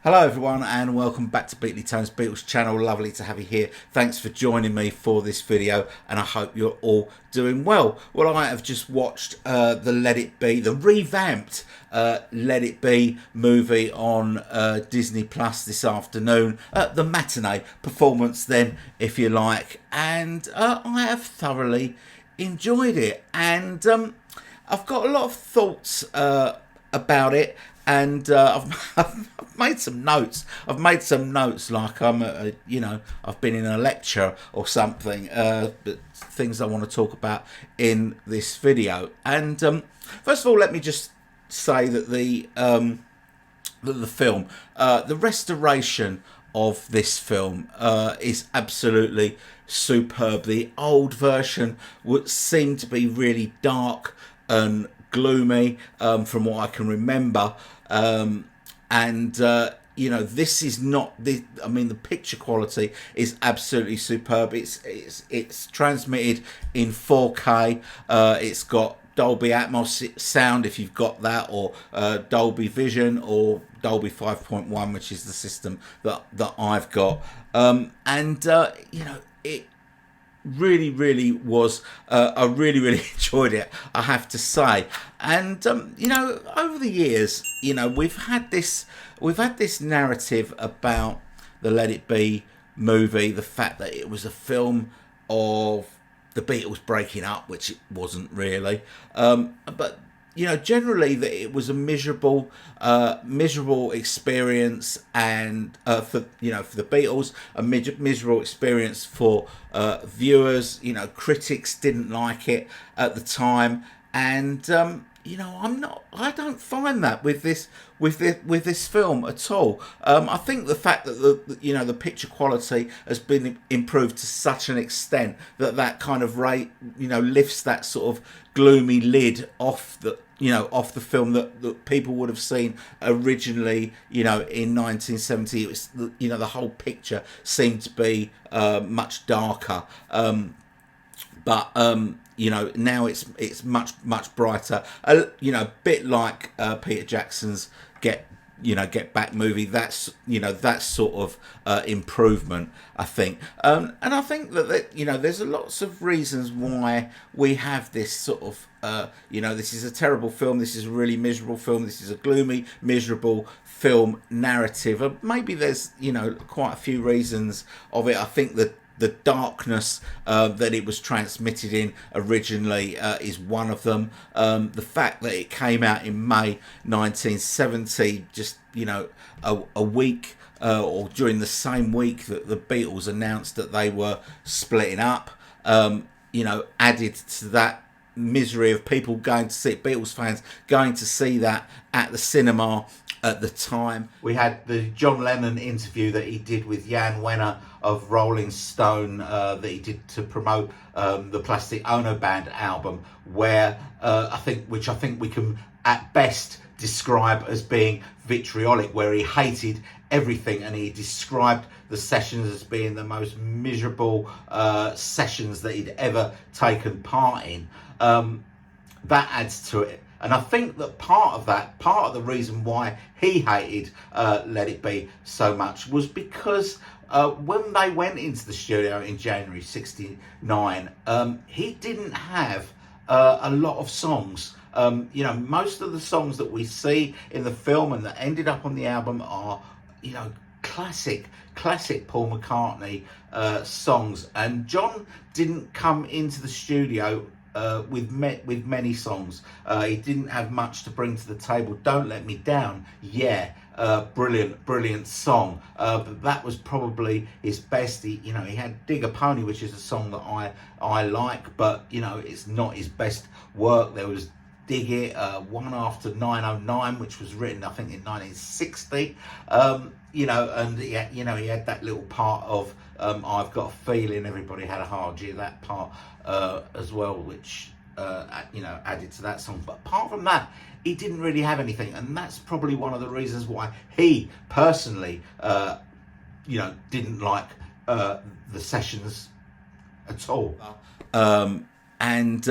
Hello everyone and welcome back to Beatley Tone's Beatles channel. Lovely to have you here. Thanks for joining me for this video and I hope you're all doing well. Well, I have just watched the Let It Be, the revamped Let It Be movie on Disney Plus this afternoon. The matinee performance then, if you like. And I have thoroughly enjoyed it. And I've got a lot of thoughts about it. And I've made some notes. I've made some notes like I'm, I've been in a lecture or something. But things I want to talk about in this video. And first of all, let me just say that the film, the restoration of this film is absolutely superb. The old version would seem to be really dark and gloomy from what I can remember, this is not the. I mean, the picture quality is absolutely superb. It's transmitted in 4K. It's got Dolby Atmos sound if you've got that, or Dolby Vision, or Dolby 5.1, which is the system that I've got. It really was. I really enjoyed it, I have to say. And over the years, we've had this narrative about the Let It Be movie, the fact that it was a film of the Beatles breaking up, which it wasn't really, but generally that it was a miserable experience, and for the Beatles, a miserable experience for viewers. Critics didn't like it at the time, and I don't find that with this film at all. I think the fact that the picture quality has been improved to such an extent that kind of lifts that sort of gloomy lid off the film that people would have seen originally. In 1970, it was the whole picture seemed to be much darker. Now it's much brighter. A bit like Peter Jackson's Get Back movie. That's that sort of improvement, I think. And I think that there's lots of reasons why we have this sort of this is a terrible film. This is a really miserable film. This is a gloomy, miserable film narrative. Maybe there's quite a few reasons of it. I think that the darkness that it was transmitted in originally is one of them. The fact that it came out in May 1970, just a week or during the same week that the Beatles announced that they were splitting up, added to that misery of people going to see it, Beatles fans going to see that at the cinema at the time. We had the John Lennon interview that he did with Jan Wenner of Rolling Stone that he did to promote the Plastic Ono Band album, where I think we can at best describe as being vitriolic, where he hated everything and he described the sessions as being the most miserable sessions that he'd ever taken part in. That adds to it. And I think that part of the reason why he hated Let It Be so much was because when they went into the studio in January '69, he didn't have a lot of songs. Most of the songs that we see in the film and that ended up on the album are, classic Paul McCartney songs. And John didn't come into the studio with many songs. He didn't have much to bring to the table. Don't Let Me Down, brilliant song, but that was probably his best. He had Dig a Pony, which is a song that I like, but it's not his best work. There was Dig It, One After 909, which was written I think in 1960, and he had that little part of I've Got a Feeling, Everybody Had a Hard Year, that part as well, which added to that song. But apart from that, he didn't really have anything, and that's probably one of the reasons why he personally didn't like the sessions at all. And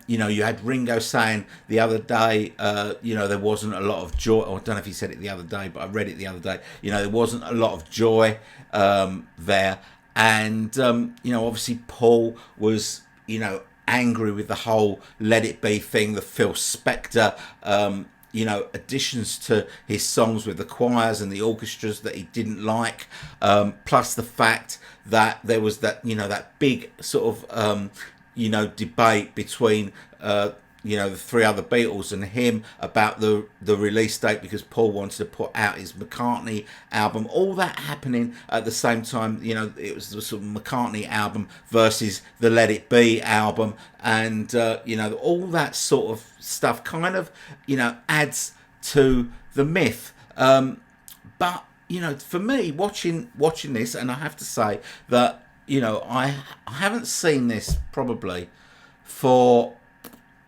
you know, you had Ringo saying the other day, you know, there wasn't a lot of joy. Or I don't know if he said it the other day, but I read it the other day. You know, there wasn't a lot of joy there. And you know, obviously Paul was, you know, angry with the whole Let It Be thing, the Phil Spector, you know, additions to his songs with the choirs and the orchestras that he didn't like, plus the fact that there was that, you know, that big sort of, you know, debate between, you know, the three other Beatles and him about the release date, because Paul wanted to put out his McCartney album. All that happening at the same time. You know, it was the sort of McCartney album versus the Let It Be album, and you know, all that sort of stuff kind of, you know, adds to the myth. But you know, for me, watching this, and I have to say that, you know, I haven't seen this probably for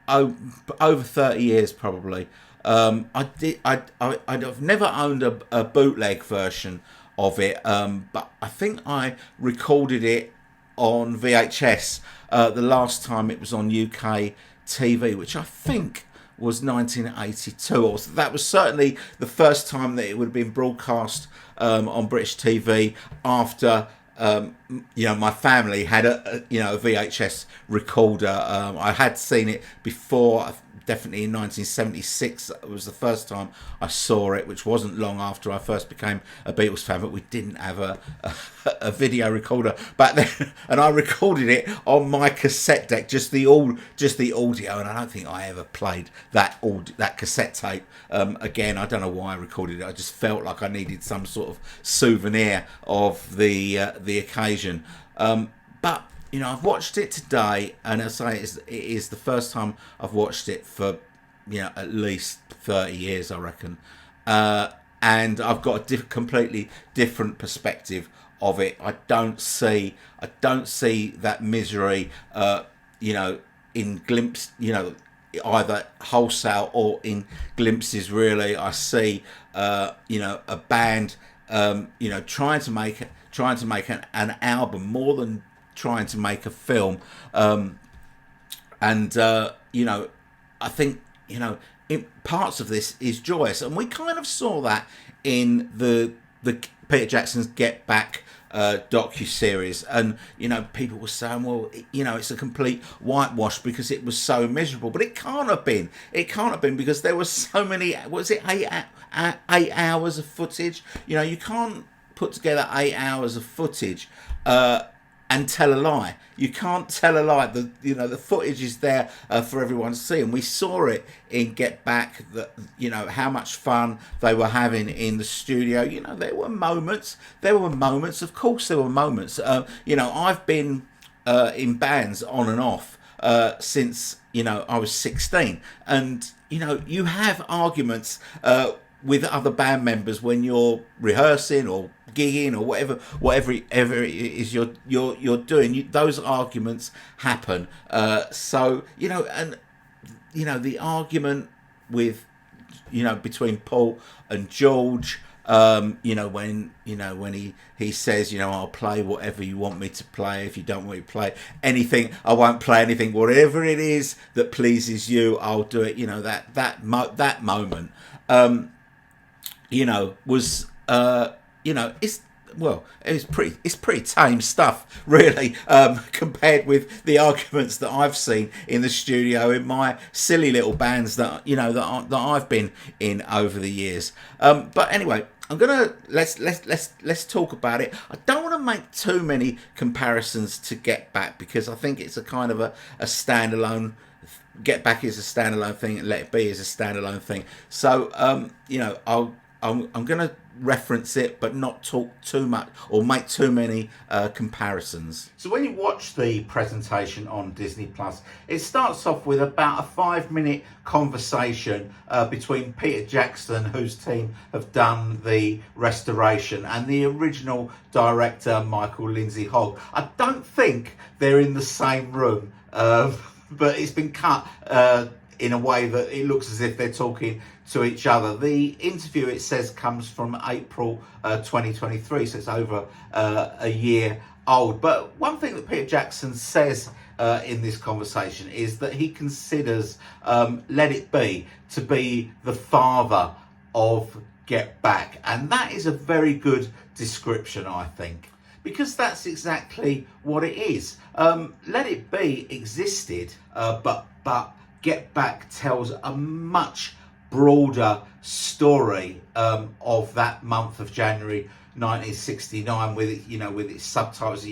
over 30 years probably. I've never owned a bootleg version of it, but I think I recorded it on VHS the last time it was on UK TV, which I think was 1982, or that was certainly the first time that it would have been broadcast on British TV after you know, my family had a VHS recorder. I had seen it before, definitely in 1976. It was the first time I saw it, which wasn't long after I first became a Beatles fan, but we didn't have a video recorder back then, and I recorded it on my cassette deck, just the audio, and I don't think I ever played that cassette tape again. I don't know why I recorded it. I just felt like I needed some sort of souvenir of the occasion. But you know, I've watched it today, and I say it is the first time I've watched it for, you know, at least 30 years, I reckon. And I've got a completely different perspective of it. I don't see that misery, you know, in glimpse, you know, either wholesale or in glimpses. Really, I see, you know, a band, you know, trying to make an album more than trying to make a film, and you know, I think, you know, parts of this is joyous, and we kind of saw that in the Peter Jackson's Get Back docu-series. And you know, people were saying, well, you know, it's a complete whitewash because it was so miserable, but it can't have been because there was so many, was it 8 hours of footage? You know, you can't put together 8 hours of footage and tell a lie. You can't tell a lie. The footage is there for everyone to see, and we saw it in Get Back. That, you know, how much fun they were having in the studio. You know, there were moments. Of course, there were moments. You know, I've been in bands on and off since, you know, I was 16, and you know, you have arguments with other band members when you're rehearsing or gigging or whatever it is you're doing. Those arguments happen. So, you know, and you know, the argument with, you know, between Paul and George, you know, when he says, you know, I'll play whatever you want me to play. If you don't want me to play anything, I won't play anything. Whatever it is that pleases you, I'll do it. You know, that moment, you know, was, you know, it's pretty tame stuff, really, compared with the arguments that I've seen in the studio in my silly little bands that, you know, that I've been in over the years. But anyway, let's talk about it. I don't want to make too many comparisons to Get Back, because I think it's a kind of a standalone. Get Back is a standalone thing, and Let It Be is a standalone thing. So, you know, I'm going to reference it, but not talk too much or make too many comparisons. So when you watch the presentation on Disney Plus, it starts off with about a 5-minute conversation between Peter Jackson, whose team have done the restoration, and the original director, Michael Lindsay Hogg. I don't think they're in the same room, but it's been cut in a way that it looks as if they're talking to each other. The interview, it says, comes from April 2023, so it's over a year old. But one thing that Peter Jackson says in this conversation is that he considers Let It Be to be the father of Get Back, and that is a very good description, I think, because that's exactly what it is. Let It Be existed, but Get Back tells a much broader story of that month of January 1969, with it, with its subtitles,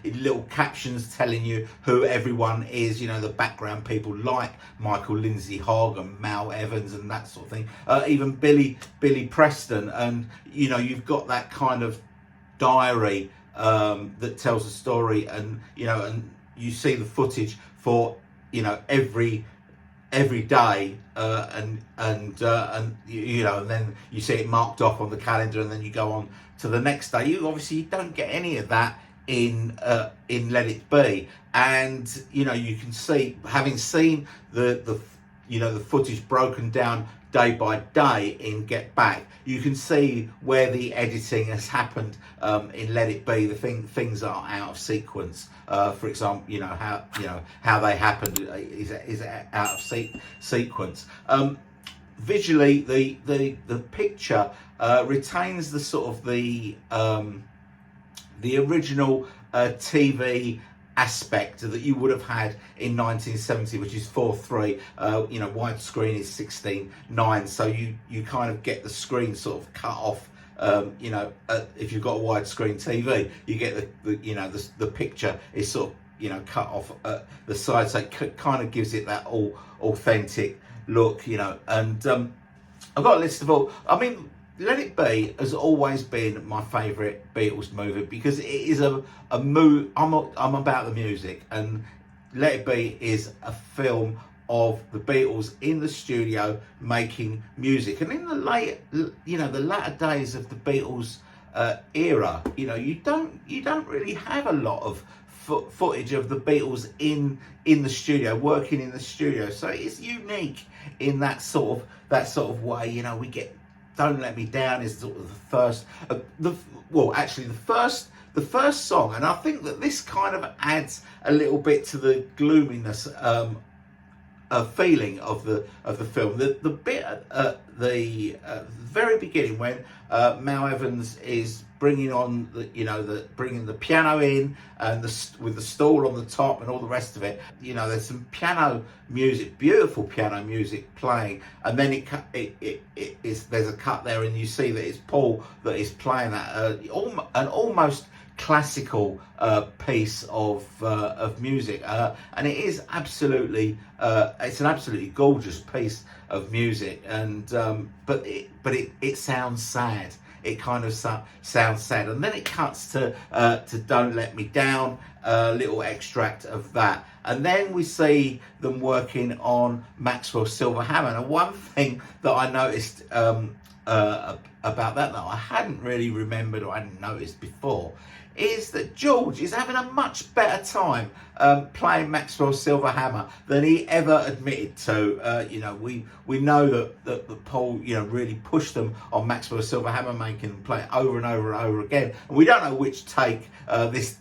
little captions telling you who everyone is, the background people like Michael Lindsay Hogg and Mal Evans and that sort of thing, even Billy Preston, and you've got that kind of diary that tells a story, and and you see the footage for every day, and then you see it marked off on the calendar, and then you go on to the next day. You obviously don't get any of that in Let It Be, and you can see, having seen the footage broken down day by day in Get Back, you can see where the editing has happened in Let It Be. The things are out of sequence. For example, how they happened is out of sequence. Visually, the picture retains the sort of the original TV aspect that you would have had in 1970, which is 4:3. Widescreen is 16:9, so you kind of get the screen sort of cut off. If you've got a widescreen TV, you get the picture is sort of cut off at the side, so it kind of gives it that all authentic look. And I've got a list of all. I mean, Let It Be has always been my favourite Beatles movie because it is a mood. I'm about the music, and Let It Be is a film of the Beatles in the studio making music. And in the latter days of the Beatles era, you don't really have a lot of footage of the Beatles in the studio, working in the studio. So it's unique in that sort of way. We get Don't Let Me Down is sort of the first, the first song, and I think that this kind of adds a little bit to the gloominess feeling of the film. The bit at the very beginning, when Mal Evans is bringing on bringing the piano in, and with the stool on the top and all the rest of it. There's some piano music, beautiful piano music playing, and then there's a cut there, and you see that it's Paul that is playing that an almost classical piece of music, and it is absolutely it's an absolutely gorgeous piece of music, and but it sounds sad. It kind of sounds sad, and then it cuts to Don't Let Me Down, a little extract of that, and then we see them working on Maxwell's Silver Hammer. And one thing that I noticed about that I hadn't really remembered or hadn't noticed before is that George is having a much better time playing Maxwell's Silver Hammer than he ever admitted to. We know that Paul really pushed them on Maxwell's Silver Hammer, making them play it over and over and over again. And we don't know which take this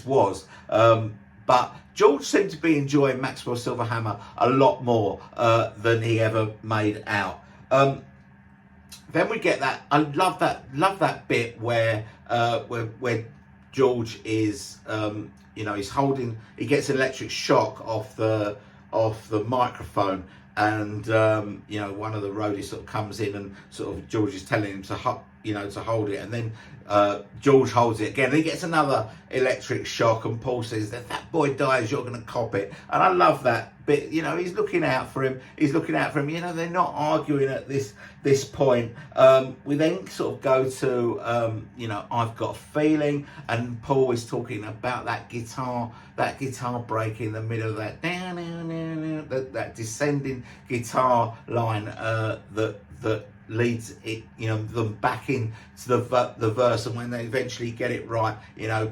was, but George seemed to be enjoying Maxwell's Silver Hammer a lot more than he ever made out. Then we get that. I love that bit where George is, he gets an electric shock off the microphone, and one of the roadies sort of comes in, and sort of George is telling him to hold it, and then George holds it again, and he gets another electric shock, and Paul says, if that boy dies, you're going to cop it. And I love that bit. He's looking out for him. They're not arguing at this point. We then sort of go to I've Got a Feeling, and Paul is talking about that guitar break in the middle of that descending guitar line that leads it, them back into the verse, and when they eventually get it right,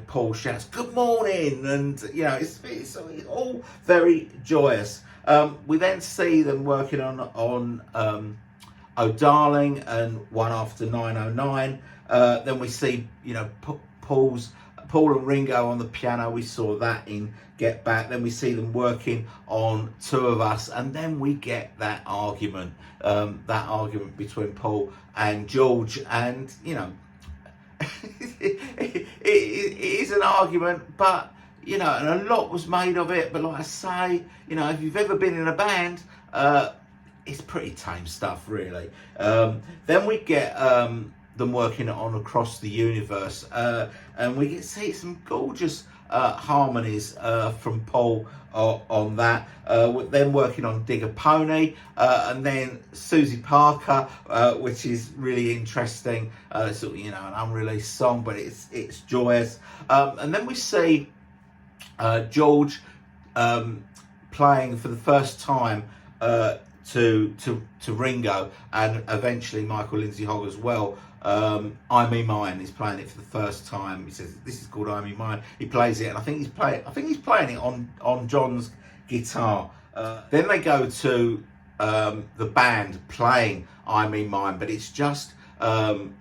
Paul shouts "Good morning," and it's all very joyous. We then see them working on "Oh Darling" and "One After 909." Then we see Paul and Ringo on the piano. We saw that in Get Back. Then we see them working on Two of Us, and then we get that argument between Paul and George, and it is an argument, but and a lot was made of it. But like I say, if you've ever been in a band, it's pretty tame stuff, really. Then we get them working on Across the Universe, and we get see some gorgeous harmonies from Paul on that. Then working on Dig a Pony, and then Susie Parker, which is really interesting. It's an unreleased song, but it's joyous. And then we see George playing for the first time to Ringo, and eventually Michael Lindsay Hogg as well. I Me Mine is playing it for the first time. He says this is called I Me Mine. He plays it, and I think he's playing it on John's guitar. Then they go to the band playing I Me Mine, but it's just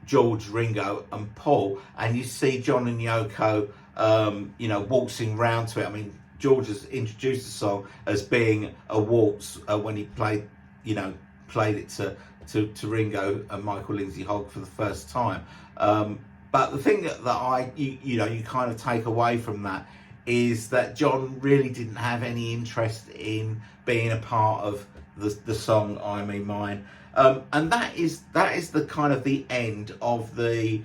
George, Ringo, and Paul, and you see John and Yoko, waltzing round to it. I mean, George has introduced the song as being a waltz when he played it to Ringo and Michael Lindsay Hogg for the first time. But the thing that you kind of take away from that is that John really didn't have any interest in being a part of the song I Me Mine. And that is the kind of the end of the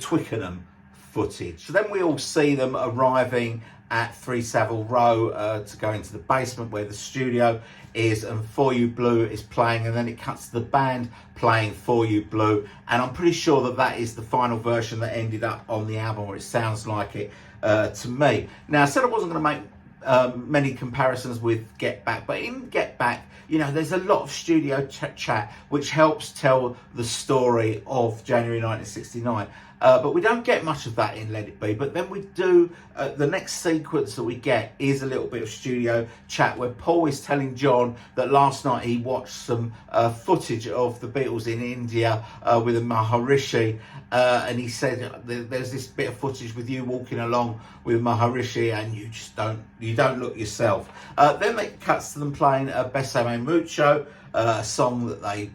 Twickenham footage. So then we all see them arriving at 3 Savile Row to go into the basement where the studio is, and For You Blue is playing, and then it cuts to the band playing For You Blue, and I'm pretty sure that is the final version that ended up on the album, or it sounds like it to me. Now, I said I wasn't going to make many comparisons with Get Back, but in Get Back, there's a lot of studio chat which helps tell the story of January 1969. But we don't get much of that in Let It Be. But then we do, the next sequence that we get is a little bit of studio chat where Paul is telling John that last night he watched some footage of the Beatles in India with a Maharishi, and he said there's this bit of footage with you walking along with Maharishi, and you don't look yourself. Then it cuts to them playing Besame Mucho, a song that they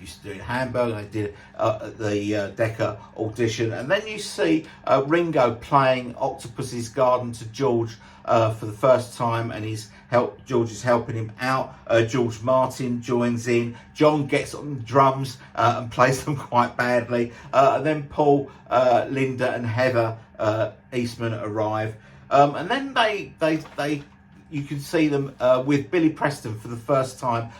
used to do in Hamburg, and they did at the Decca audition. And then you see Ringo playing Octopus's Garden to George for the first time, and George is helping him out. George Martin joins in. John gets on drums and plays them quite badly. And then Paul, Linda and Heather Eastman arrive. And then they you can see them with Billy Preston for the first time,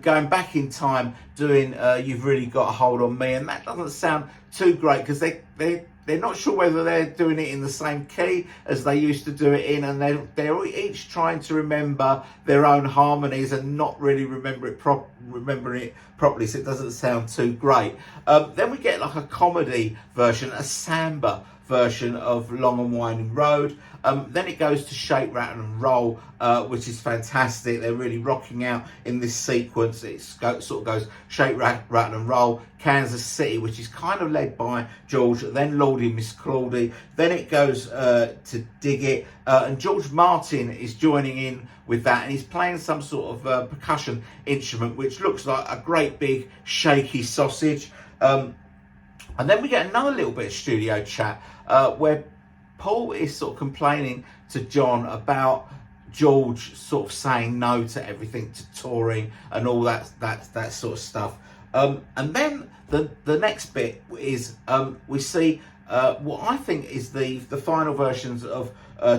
going back in time, doing You've Really Got a Hold on Me, and that doesn't sound too great because they're not sure whether they're doing it in the same key as they used to do it in, and they're each trying to remember their own harmonies and not really remembering it properly, so it doesn't sound too great. Then we get like a comedy version, a samba version of Long and Winding Road. Then it goes to Shake, Rattle and Roll, which is fantastic. They're really rocking out in this sequence. It sort of goes Shake, Rattle and Roll, Kansas City, which is kind of led by George, then Lordy Miss Claudie. Then it goes to Dig It, and George Martin is joining in with that, and he's playing some sort of percussion instrument, which looks like a great big shaky sausage. And then we get another little bit of studio chat where Paul is sort of complaining to John about George sort of saying no to everything, to touring and all that sort of stuff. And then the next bit is we see what I think is the final versions of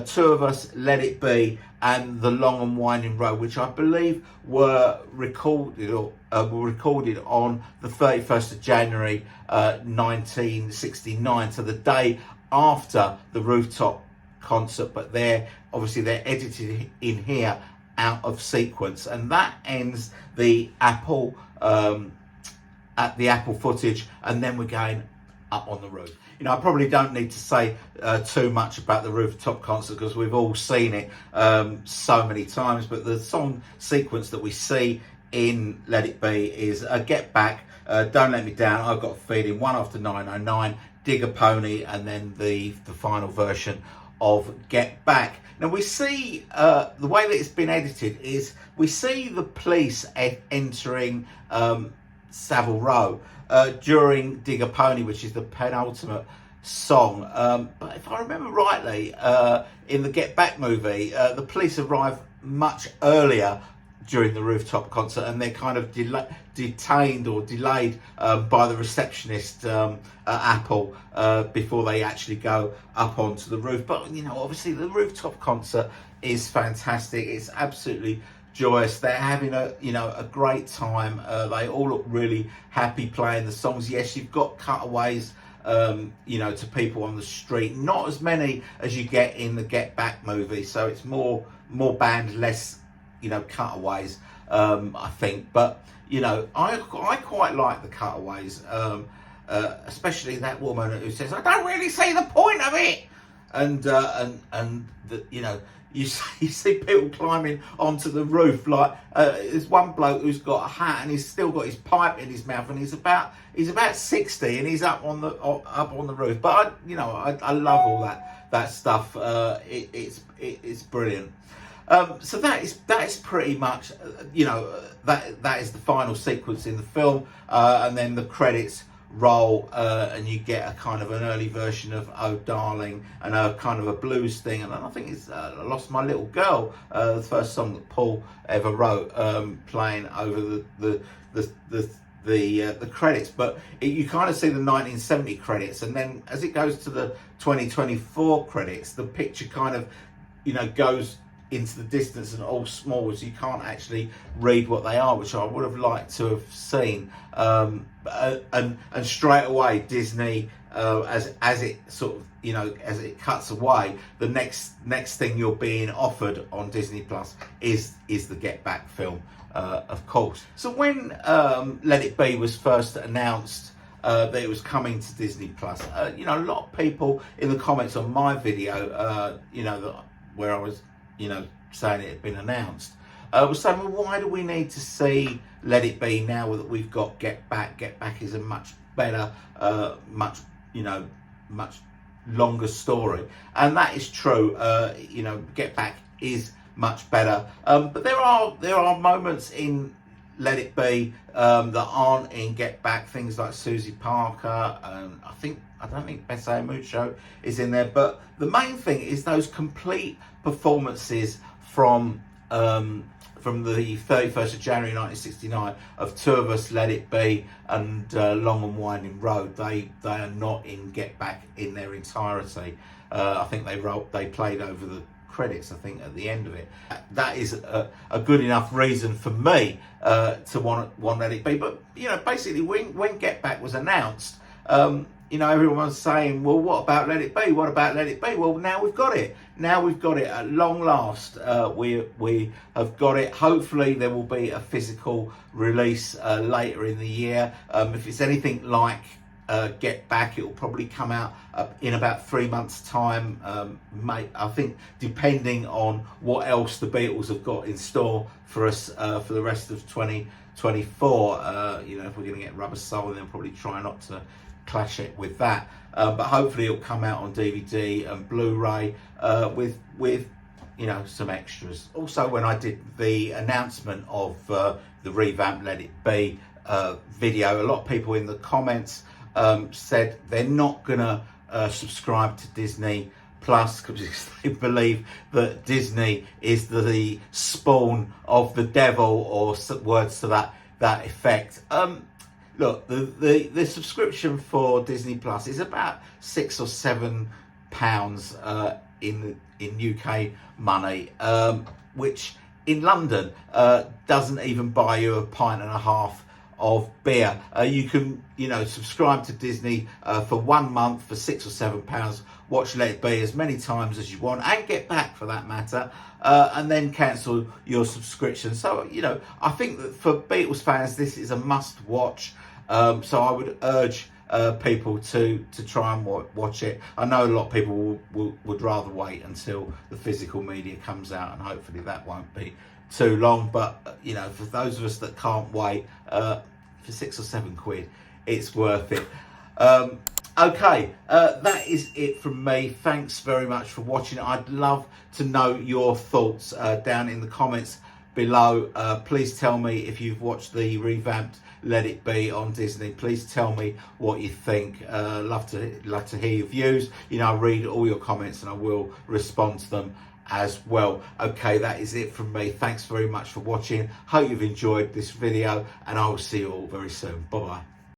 Two of Us, Let It Be, and The Long and Winding Road, which I believe were recorded on the 31st of January 1969, so the day after the Rooftop concert, but they're edited in here out of sequence, and that ends the Apple at the Apple footage, and then we're going up on the roof. You know, I probably don't need to say too much about the rooftop concert because we've all seen it so many times, but the song sequence that we see in Let It Be is Get Back, Don't Let Me Down, I've Got a Feeling, One After 909, Dig a Pony, and then the final version of Get Back. Now we see the way that it's been edited is we see the police entering Savile Row during Dig a Pony, which is the penultimate song. But if I remember rightly, in the Get Back movie, the police arrive much earlier during the rooftop concert, and they're kind of detained or delayed by the receptionist at Apple before they actually go up onto the roof. But you know, obviously the rooftop concert is fantastic. It's absolutely joyous. They're having a great time. They all look really happy playing the songs. Yes, you've got cutaways to people on the street, not as many as you get in the Get Back movie, so it's more band, less cutaways, I think. But I quite like the cutaways, especially that woman who says, "I don't really see the point of it," and you see people climbing onto the roof. Like there's one bloke who's got a hat and he's still got his pipe in his mouth, and he's about 60 and he's up on the roof. But I love all that stuff. It's brilliant. So that is pretty much that is the final sequence in the film, and then the credits roll, and you get a kind of an early version of "Oh Darling" and a kind of a blues thing, and I think it's "I Lost My Little Girl," the first song that Paul ever wrote, playing over the credits. But you kind of see the 1970 credits, and then as it goes to the 2024 credits, the picture kind of goes into the distance and all small, so you can't actually read what they are, which I would have liked to have seen. And straight away Disney, as it sort of as it cuts away, the next thing you're being offered on Disney Plus is the Get Back film, of course. So when Let It Be was first announced that it was coming to Disney Plus, a lot of people in the comments on my video, where I was saying it had been announced, was saying, well, why do we need to see Let It Be now that we've got Get Back? Get Back is a much better, much longer story, and that is true. Get Back is much better, but there are moments in Let It Be that aren't in Get Back. Things like Susie Parker, I don't think Bessay Mucho is in there, but the main thing is those complete performances from the 31st of January 1969 of Two of Us, Let It Be, and Long and Winding Road. They are not in Get Back in their entirety. I think they played over the credits, I think, at the end of it. That is a good enough reason for me to want Let It Be. But basically when Get Back was announced, everyone was saying, well, what about Let It Be? What about Let It Be? Well, now we've got it. Now we've got it at long last. We have got it. Hopefully there will be a physical release later in the year. If it's anything like Get Back, it will probably come out in about 3 months' time. I think, depending on what else the Beatles have got in store for us for the rest of 2024. If we're going to get Rubber Soul, then they'll probably try not to clash it with that. But hopefully it'll come out on DVD and Blu-ray with some extras. Also, when I did the announcement of the revamped Let It Be video, a lot of people in the comments said they're not gonna subscribe to Disney Plus because they believe that Disney is the spawn of the devil, or words to that effect. Look, the subscription for Disney Plus is about £6 or £7 in UK money, which in London doesn't even buy you a pint and a half of beer. You can subscribe to Disney for 1 month for £6 or £7, watch Let It Be as many times as you want, and Get Back for that matter, and then cancel your subscription. So I think that for Beatles fans this is a must watch. So I would urge people to try and watch it. I know a lot of people would rather wait until the physical media comes out, and hopefully that won't be too long. But you know, for those of us that can't wait, for £6 or £7, it's worth it. Okay, that is it from me. Thanks very much for watching. I'd love to know your thoughts down in the comments below. Please tell me if you've watched the revamped Let It Be on Disney. Please tell me what you think. Love to hear your views. You know, I read all your comments and I will respond to them as well. Okay, that is it from me. Thanks very much for watching. Hope you've enjoyed this video, and I will see you all very soon. Bye bye.